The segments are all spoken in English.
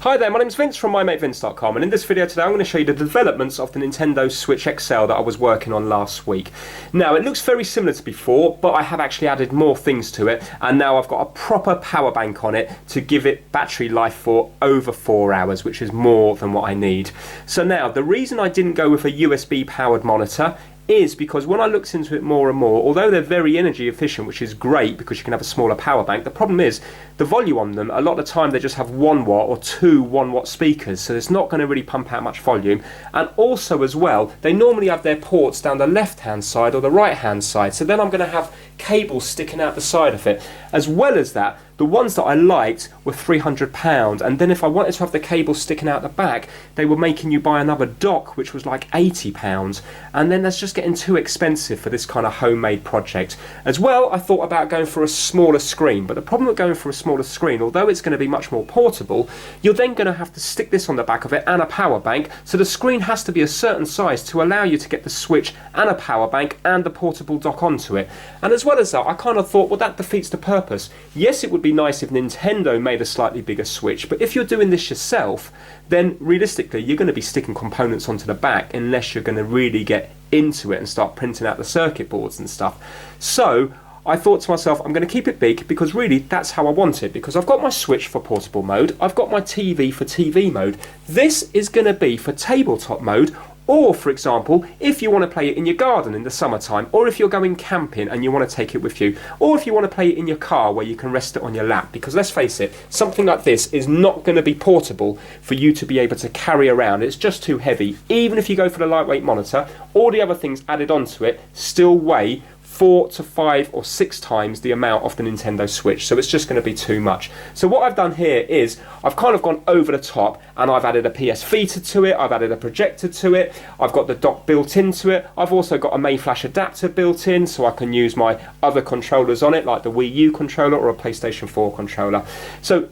Hi there, my name's Vince from mymatevince.com, and in this video today I'm going to show you the developments of the Nintendo Switch XL that I was working on last week. Now it looks very similar to before, but I have actually added more things to it, and now I've got a proper power bank on it to give it battery life for over 4 hours, which is more than what I need. So now the reason I didn't go with a USB powered monitor is because when I looked into it more and more, although they're very energy efficient, which is great because you can have a smaller power bank, the problem is the volume on them, a lot of the time they just have 1 watt or 2 1-watt speakers, so it's not going to really pump out much volume. And also as well, they normally have their ports down the left hand side or the right hand side, so then I'm going to have cables sticking out the side of it. As well as that, the ones that I liked were £300, and then if I wanted to have the cable sticking out the back, they were making you buy another dock, which was like £80, and then that's just getting too expensive for this kind of homemade project. As well, I thought about going for a smaller screen, but the problem with going for a smaller screen, although it's going to be much more portable, you're then going to have to stick this on the back of it and a power bank, so the screen has to be a certain size to allow you to get the Switch and a power bank and the portable dock onto it. And as well as that, I kind of thought, well, that defeats the purpose. Yes, it would be nice if Nintendo made a slightly bigger Switch, but if you're doing this yourself, then realistically you're going to be sticking components onto the back unless you're going to really get into it and start printing out the circuit boards and stuff. So I thought to myself, I'm going to keep it big because really that's how I want it, because I've got my Switch for portable mode, I've got my TV for TV mode. This is going to be for tabletop mode, or for example, if you want to play it in your garden in the summertime, or if you're going camping and you want to take it with you, or if you want to play it in your car where you can rest it on your lap. Because let's face it, something like this is not going to be portable for you to be able to carry around. It's just too heavy. Even if you go for the lightweight monitor, all the other things added onto it still weigh 4 to 5 or 6 times the amount of the Nintendo Switch, so it's just going to be too much. So what I've done here is I've kind of gone over the top, and I've added a PS Vita to it, I've added a projector to it, I've got the dock built into it, I've also got a main flash adapter built in so I can use my other controllers on it, like the Wii U Controller or a PlayStation 4 controller. So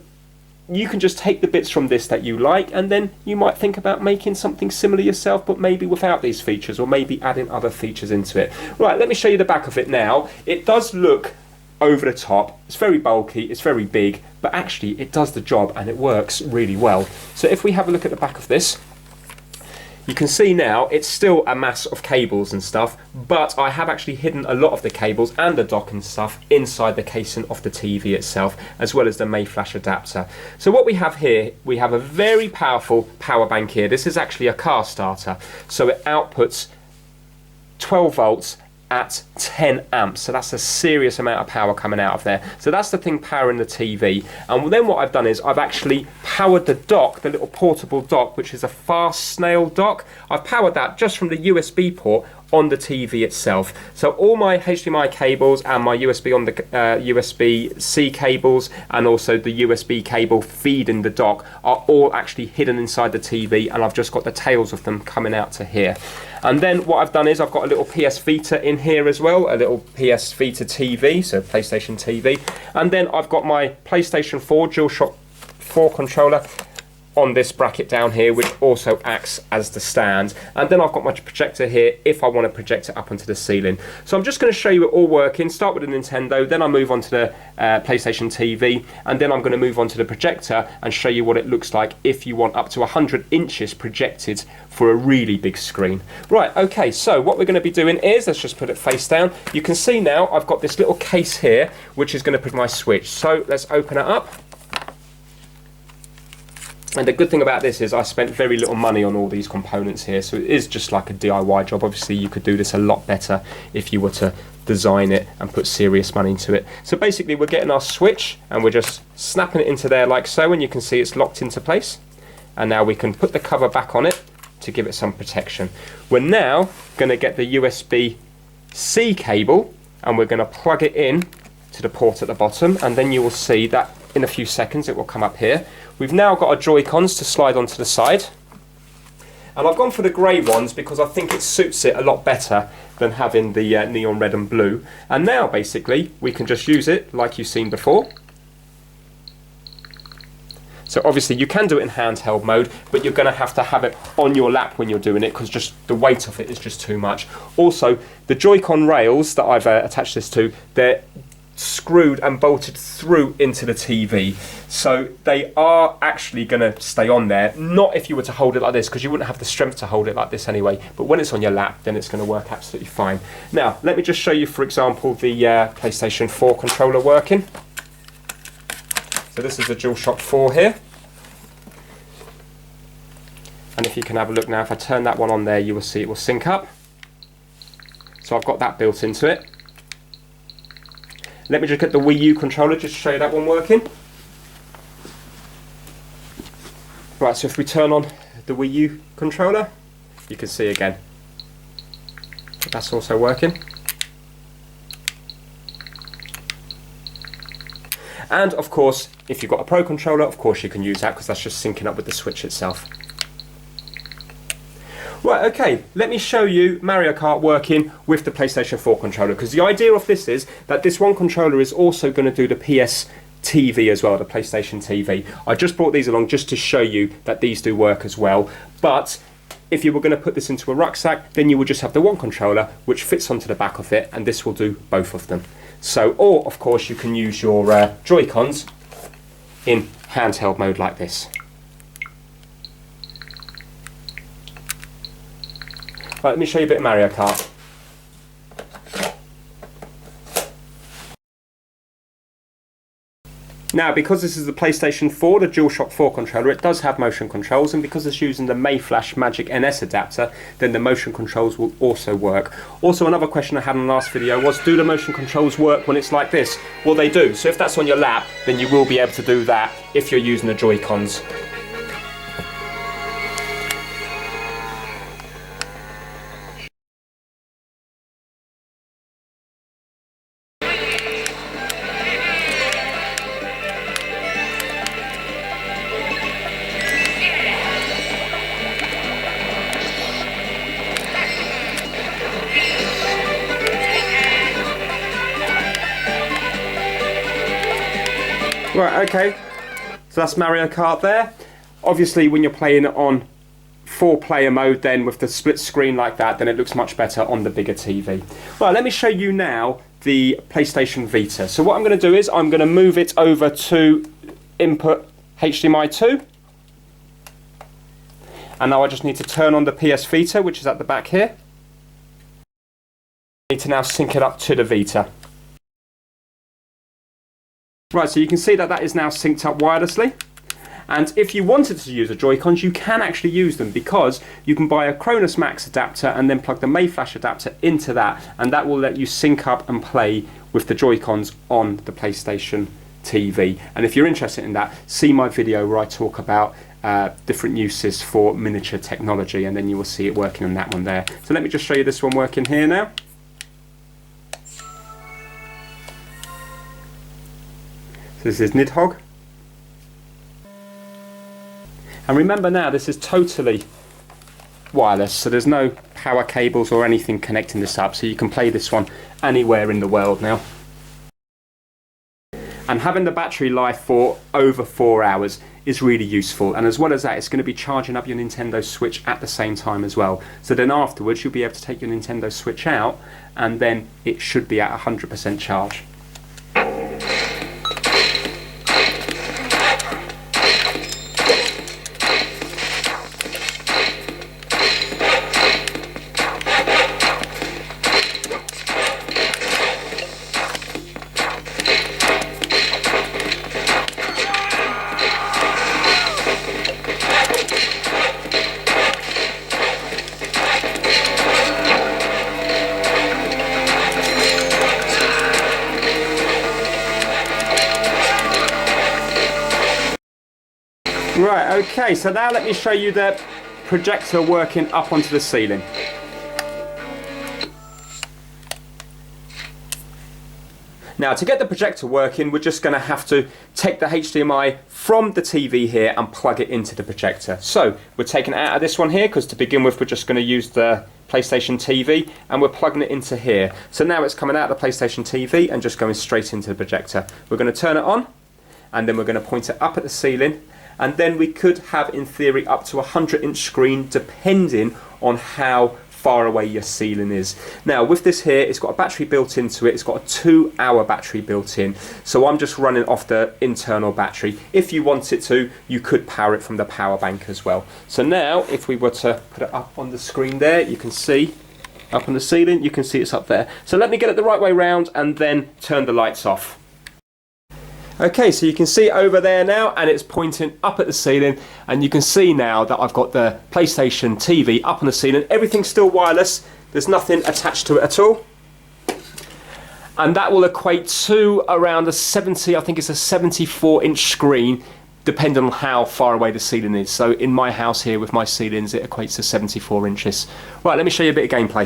you can just take the bits from this that you like, and then you might think about making something similar yourself, but maybe without these features, or maybe adding other features into it. Right, let me show you the back of it now. It does look over the top, it's very bulky, it's very big, but actually it does the job and it works really well. So if we have a look at the back of this, you can see now it's still a mass of cables and stuff, but I have actually hidden a lot of the cables and the dock and stuff inside the casing of the TV itself, as well as the main flash adapter. So what we have here, we have a very powerful power bank here. This is actually a car starter, so it outputs 12 volts at 10 amps, so that's a serious amount of power coming out of there. So that's the thing powering the TV, and then what I've done is I've actually powered the dock, the little portable dock, which is a fast snail dock. I've powered that just from the USB port on the TV itself. So all my HDMI cables and my USB on the USB-C cables, and also the USB cable feeding the dock, are all actually hidden inside the TV, and I've just got the tails of them coming out to here. And then what I've done is I've got a little PS Vita in here as well, a little PS Vita TV, so PlayStation TV, and then I've got my PlayStation 4 DualShock 4 controller on this bracket down here, which also acts as the stand. And then I've got my projector here if I want to project it up onto the ceiling. So I'm just going to show you it all working. Start with the Nintendo, then I'll move on to the PlayStation TV, and then I'm going to move on to the projector and show you what it looks like if you want up to 100 inches projected for a really big screen. Right, okay, so what we're going to be doing is, let's just put it face down. You can see now I've got this little case here, which is going to put my Switch. So let's open it up. And the good thing about this is I spent very little money on all these components here, so it is just like a DIY job. Obviously you could do this a lot better if you were to design it and put serious money into it. So basically we're getting our Switch and we're just snapping it into there like so, and you can see it's locked into place. And now we can put the cover back on it to give it some protection. We're now going to get the USB-C cable and we're going to plug it in to the port at the bottom, and then you will see that in a few seconds it will come up here. We've now got our Joy-Cons to slide onto the side, and I've gone for the grey ones because I think it suits it a lot better than having the neon red and blue. And now basically we can just use it like you've seen before. So obviously you can do it in handheld mode, but you're going to have it on your lap when you're doing it because just the weight of it is just too much. Also, the Joy-Con rails that I've attached this to, they're screwed and bolted through into the TV. So they are actually going to stay on there. Not if you were to hold it like this, because you wouldn't have the strength to hold it like this anyway. But when it's on your lap, then it's going to work absolutely fine. Now, let me just show you, for example, the PlayStation 4 controller working. So this is the DualShock 4 here. And if you can have a look now, if I turn that one on there, you will see it will sync up. So I've got that built into it. Let me just get the Wii U controller just to show you that one working. Right, so if we turn on the Wii U controller, you can see again that's also working. And of course, if you've got a Pro controller, of course you can use that, because that's just syncing up with the Switch itself. Right, okay, let me show you Mario Kart working with the PlayStation 4 controller, because the idea of this is that this one controller is also going to do the PS TV as well, the PlayStation TV. I just brought these along just to show you that these do work as well, but if you were going to put this into a rucksack, then you would just have the one controller which fits onto the back of it, and this will do both of them. So, or of course you can use your Joy-Cons in handheld mode like this. Right, let me show you a bit of Mario Kart. Now, because this is the PlayStation 4, the DualShock 4 controller, it does have motion controls, and because it's using the Mayflash Magic NS adapter, then the motion controls will also work. Also, another question I had in the last video was, do the motion controls work when it's like this? Well, they do. So if that's on your lap, then you will be able to do that if you're using the Joy-Cons. Right, okay, so that's Mario Kart there. Obviously, when you're playing it on 4-player mode, then with the split screen like that, then it looks much better on the bigger TV. Right, let me show you now the PlayStation Vita. So what I'm going to do is I'm going to move it over to input HDMI 2. And now I just need to turn on the PS Vita, which is at the back here. I need to now sync it up to the Vita. Right, so you can see that that is now synced up wirelessly. And if you wanted to use the Joy-Cons, you can actually use them, because you can buy a Cronus Max adapter and then plug the Mayflash adapter into that, and that will let you sync up and play with the Joy-Cons on the PlayStation TV. And if you're interested in that, see my video where I talk about different uses for miniature technology, and then you will see it working on that one there. So let me just show you this one working here now. So this is Nidhogg. And remember now, this is totally wireless, so there's no power cables or anything connecting this up, so you can play this one anywhere in the world now. And having the battery life for over 4 hours is really useful, and as well as that, it's going to be charging up your Nintendo Switch at the same time as well. So then afterwards you'll be able to take your Nintendo Switch out, and then it should be at 100% charge. Right, okay, so now let me show you the projector working up onto the ceiling. Now, to get the projector working, we're just going to have to take the HDMI from the TV here and plug it into the projector. So, we're taking it out of this one here, because to begin with, we're just going to use the PlayStation TV, and we're plugging it into here. So now it's coming out of the PlayStation TV and just going straight into the projector. We're going to turn it on, and then we're going to point it up at the ceiling, and then we could have, in theory, up to a 100-inch screen, depending on how far away your ceiling is. Now with this here, it's got a battery built into it. It's got a 2-hour battery built in, so I'm just running off the internal battery. If you wanted to, you could power it from the power bank as well. So now if we were to put it up on the screen there, you can see up on the ceiling, you can see it's up there. So let me get it the right way round and then turn the lights off. Okay, so you can see over there now, and it's pointing up at the ceiling, and you can see now that I've got the PlayStation TV up on the ceiling. Everything's still wireless, there's nothing attached to it at all. And that will equate to around a 70, I think it's a 74-inch screen, depending on how far away the ceiling is. So in my house here with my ceilings, it equates to 74 inches. Right, let me show you a bit of gameplay.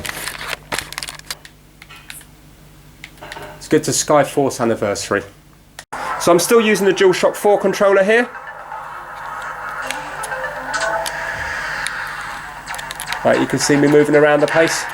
It's good to Skyforce anniversary. So I'm still using the DualShock 4 controller here. Right, you can see me moving around the place.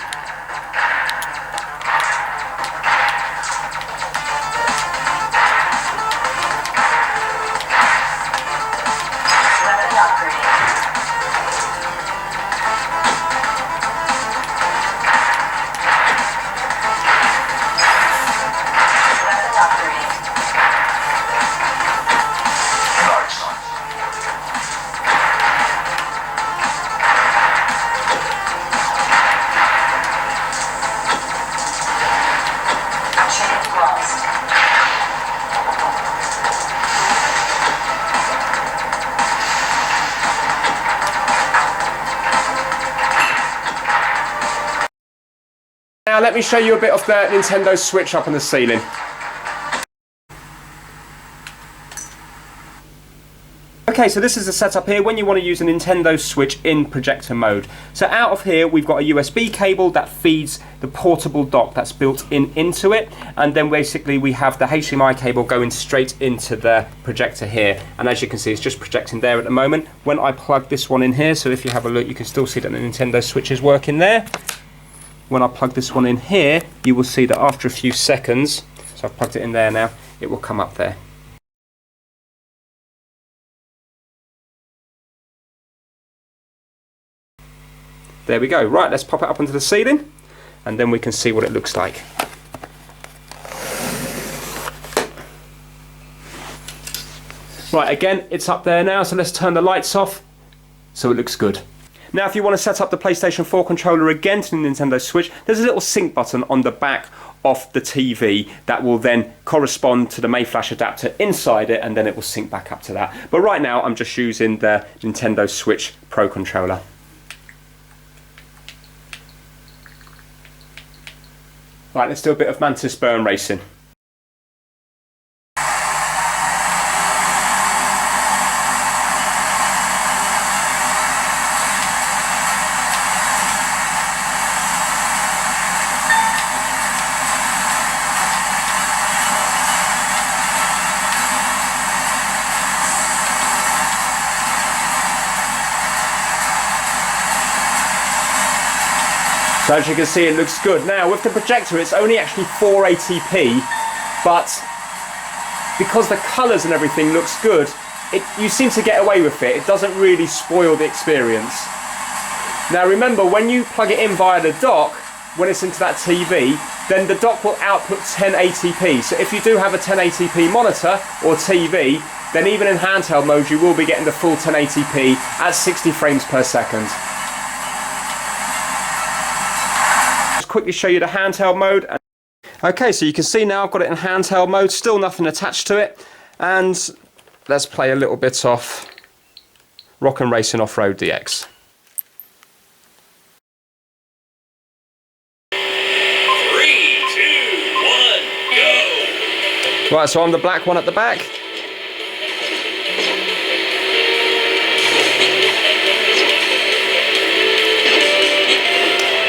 Now let me show you a bit of the Nintendo Switch up on the ceiling. Okay, so this is the setup here when you want to use a Nintendo Switch in projector mode. So out of here we've got a USB cable that feeds the portable dock that's built into it, and then basically we have the HDMI cable going straight into the projector here, and as you can see it's just projecting there at the moment. When I plug this one in here, so if you have a look you can still see that the Nintendo Switch is working there. When I plug this one in here, you will see that after a few seconds, so I've plugged it in there now, it will come up there. There we go. Right, let's pop it up onto the ceiling, and then we can see what it looks like. Right, again, it's up there now, so let's turn the lights off so it looks good. Now if you want to set up the PlayStation 4 controller again to the Nintendo Switch, there's a little sync button on the back of the TV that will then correspond to the Mayflash adapter inside it, and then it will sync back up to that. But right now I'm just using the Nintendo Switch Pro controller. Right, let's do a bit of Mantis burn racing. So as you can see, it looks good. Now with the projector, it's only actually 480p, but because the colours and everything looks good, you seem to get away with it. It doesn't really spoil the experience. Now remember, when you plug it in via the dock, when it's into that TV, then the dock will output 1080p. So if you do have a 1080p monitor or TV, then even in handheld mode, you will be getting the full 1080p at 60 frames per second. Quickly show you the handheld mode. Okay, so you can see now I've got it in handheld mode, still nothing attached to it, and let's play a little bit off Rockin' Racing Off-Road DX. 3, 2, 1, go! Right, so I'm the black one at the back.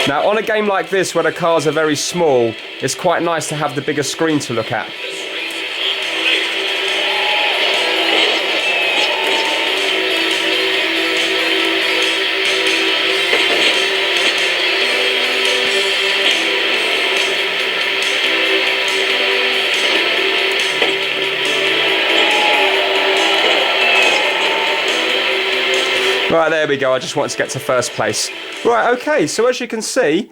Now on a game like this where the cars are very small, it's quite nice to have the bigger screen to look at. Right, there we go. I just wanted to get to first place. Right, okay, so as you can see,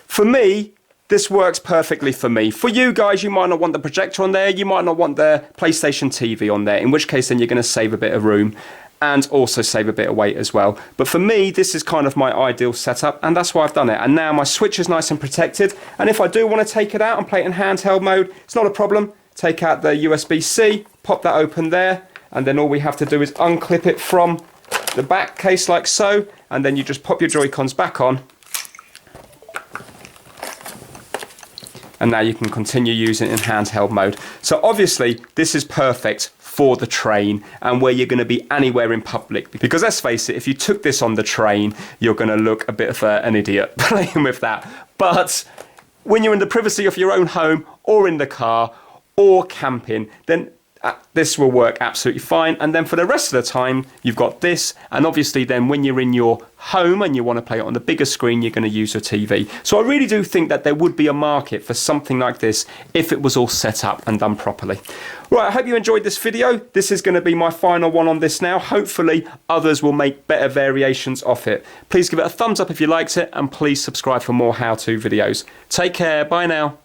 for me, this works perfectly for me. For you guys, you might not want the projector on there, you might not want the PlayStation TV on there, in which case then you're going to save a bit of room and also save a bit of weight as well. But for me, this is kind of my ideal setup, and that's why I've done it. And now my Switch is nice and protected, and if I do want to take it out and play it in handheld mode, it's not a problem. Take out the USB-C, pop that open there, and then all we have to do is unclip it from the back case like so, and then you just pop your Joy-Cons back on, and now you can continue using it in handheld mode. So obviously this is perfect for the train and where you're going to be anywhere in public, because let's face it, if you took this on the train, you're going to look a bit of an idiot playing with that. But when you're in the privacy of your own home or in the car or camping, then this will work absolutely fine. And then for the rest of the time, you've got this. And obviously then when you're in your home and you want to play it on the bigger screen, you're going to use your TV. So I really do think that there would be a market for something like this if it was all set up and done properly. Right, I hope you enjoyed this video. This is going to be my final one on this now. Hopefully others will make better variations of it. Please give it a thumbs up if you liked it, and please subscribe for more how-to videos. Take care, bye now.